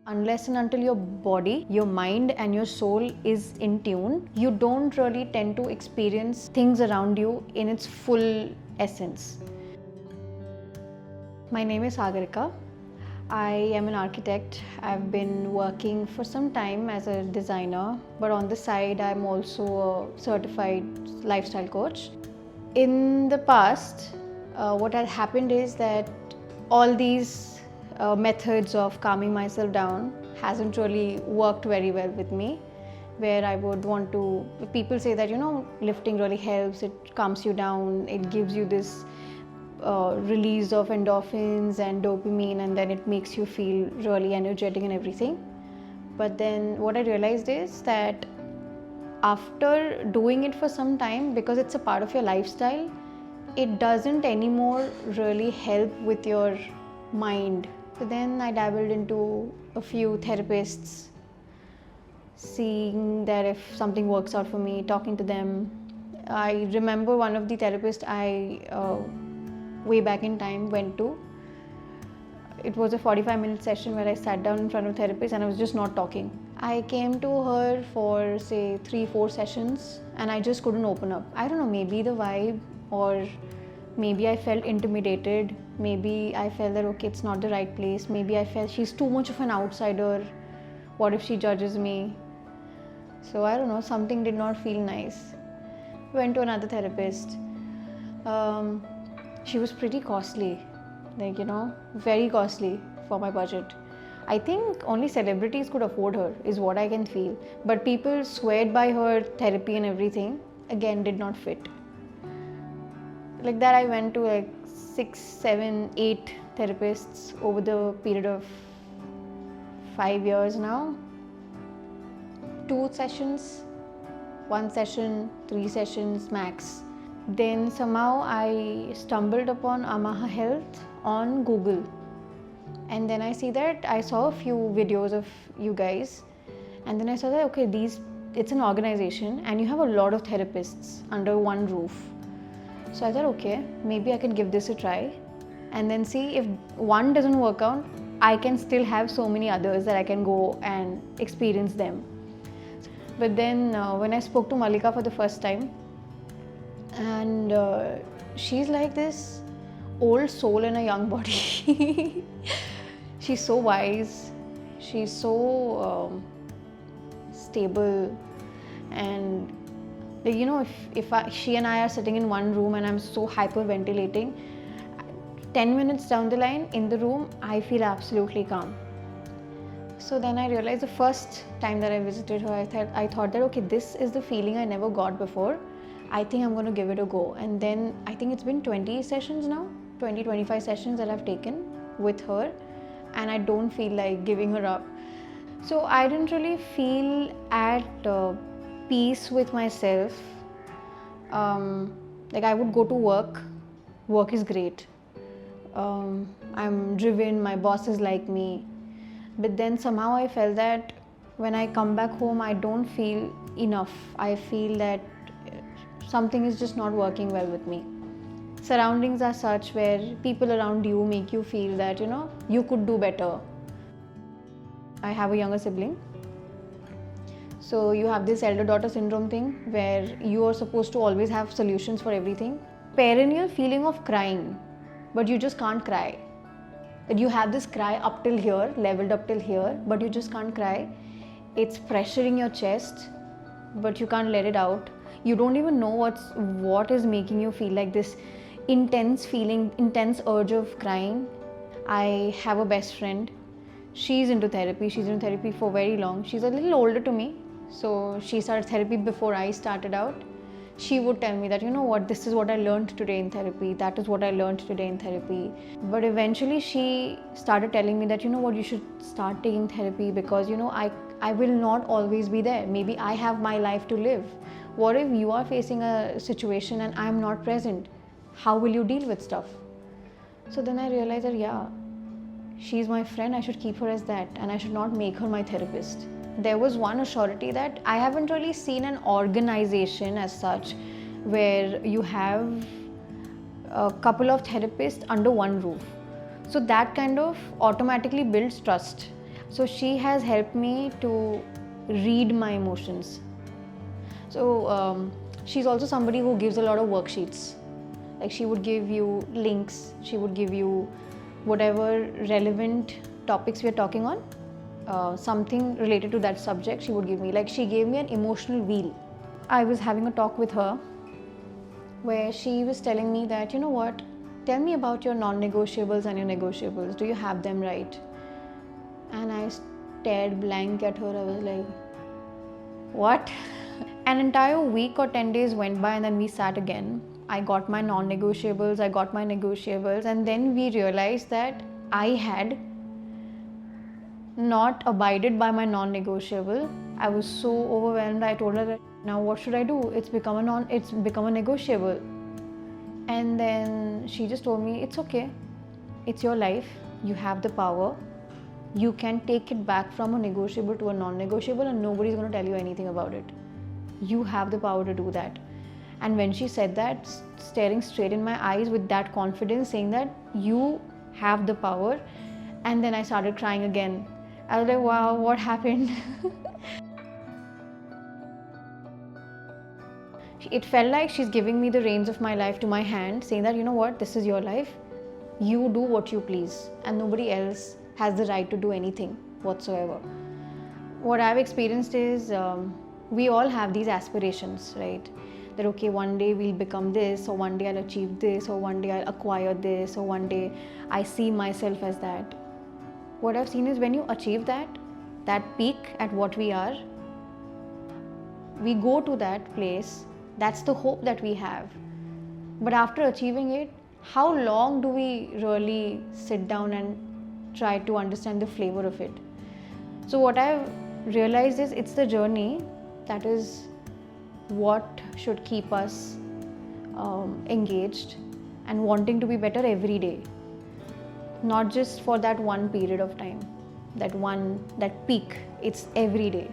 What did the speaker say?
Unless and until your body, your mind and your soul is in tune, you don't really tend to experience things around you in its full essence. My name is Sagarika. I am an architect. I've been working for some time as a designer, but on the side I'm also a certified lifestyle coach. In the past, what had happened is that all these methods of calming myself down hasn't really worked very well with me, where I would want to, people say that lifting really helps, it calms you down, it gives you this release of endorphins and dopamine, and then it makes you feel really energetic and everything. But then what I realized is that after doing it for some time, because it's a part of your lifestyle, it doesn't anymore really help with your mind. So then I dabbled into a few therapists, seeing that if something works out for me, talking to them. I remember one of the therapists I way back in time went to. It was a 45-minute session where I sat down in front of a therapist and I was just not talking. I came to her for say 3-4 sessions and I just couldn't open up. I don't know, maybe the vibe, or maybe I felt intimidated. Maybe I felt that okay, it's not the right place. Maybe I felt she's too much of an outsider. What if she judges me? So I don't know, something did not feel nice. Went to another therapist. She was pretty costly, very costly for my budget. I think only celebrities could afford her, is what I can feel. But people sweared by her therapy and everything, again, did not fit. Like that, I went to like 6, 7, 8 therapists over the period of 5 years now. 2 sessions, 1 session, 3 sessions max. Then somehow I stumbled upon Amaha Health on Google, and then I saw a few videos of you guys, and then I saw that okay, it's an organization and you have a lot of therapists under one roof. So I thought okay, maybe I can give this a try and then see if one doesn't work out, I can still have so many others that I can go and experience them. But then when I spoke to Malika for the first time, and she's like this old soul in a young body. She's so wise, she's so stable, and if she and I are sitting in one room and I'm so hyperventilating, 10 minutes down the line in the room I feel absolutely calm. So then I realized the first time that I visited her, I thought that okay, this is the feeling I never got before. I think I'm going to give it a go. And then I think it's been 20 sessions now, 20-25 sessions that I've taken with her, and I don't feel like giving her up. So I didn't really feel at peace with myself. Like I would go to work is great. I'm driven, my bosses like me. But then somehow I felt that when I come back home, I don't feel enough. I feel that something is just not working well with me. Surroundings are such where people around you make you feel that you could do better. I have a younger sibling, so you have this elder daughter syndrome thing where you are supposed to always have solutions for everything. Perennial feeling of crying, but you just can't cry. That you have this cry up till here, leveled up till here, but you just can't cry. It's pressuring your chest, but you can't let it out. You don't even know what is making you feel like this intense feeling, intense urge of crying. I have a best friend. She's into therapy. She's in therapy for very long. She's a little older to me, so she started therapy before I started out. She would tell me that this is what I learned today in therapy, that is what I learned today in therapy. But eventually she started telling me that you should start taking therapy because I will not always be there. Maybe I have my life to live. What if you are facing a situation and I'm not present? How will you deal with stuff? So then I realized that yeah, she's my friend, I should keep her as that, and I should not make her my therapist. There was one assurity that I haven't really seen an organization as such where you have a couple of therapists under one roof. So that kind of automatically builds trust. So she has helped me to read my emotions. So she's also somebody who gives a lot of worksheets. Like she would give you links, she would give you whatever relevant topics we are talking on, something related to that subject she would give me. Like she gave me an emotional wheel. I was having a talk with her where she was telling me that, you know what, tell me about your non-negotiables and your negotiables. Do you have them right? And I stared blank at her. I was like, what? An entire week or 10 days went by and then we sat again. I got my non-negotiables, I got my negotiables, and then we realized that I had not abided by my non-negotiable. I was so overwhelmed. I told her that now what should I do? It's become a negotiable. And then she just told me, it's okay. It's your life. You have the power. You can take it back from a negotiable to a non-negotiable and nobody's going to tell you anything about it. You have the power to do that. And when she said that, staring straight in my eyes with that confidence, saying that you have the power, and then I started crying again. I was like, wow, what happened? It felt like she's giving me the reins of my life to my hand, saying that, you know what, this is your life. You do what you please, and nobody else has the right to do anything whatsoever. What I've experienced is we all have these aspirations, right? That okay, one day we'll become this, or one day I'll achieve this, or one day I'll acquire this, or one day I see myself as that. What I've seen is when you achieve that peak at what we are, we go to that place. That's the hope that we have. But after achieving it, how long do we really sit down and try to understand the flavor of it? So what I've realized is it's the journey that is what should keep us engaged and wanting to be better every day. Not just for that one period of time, that peak. It's every day.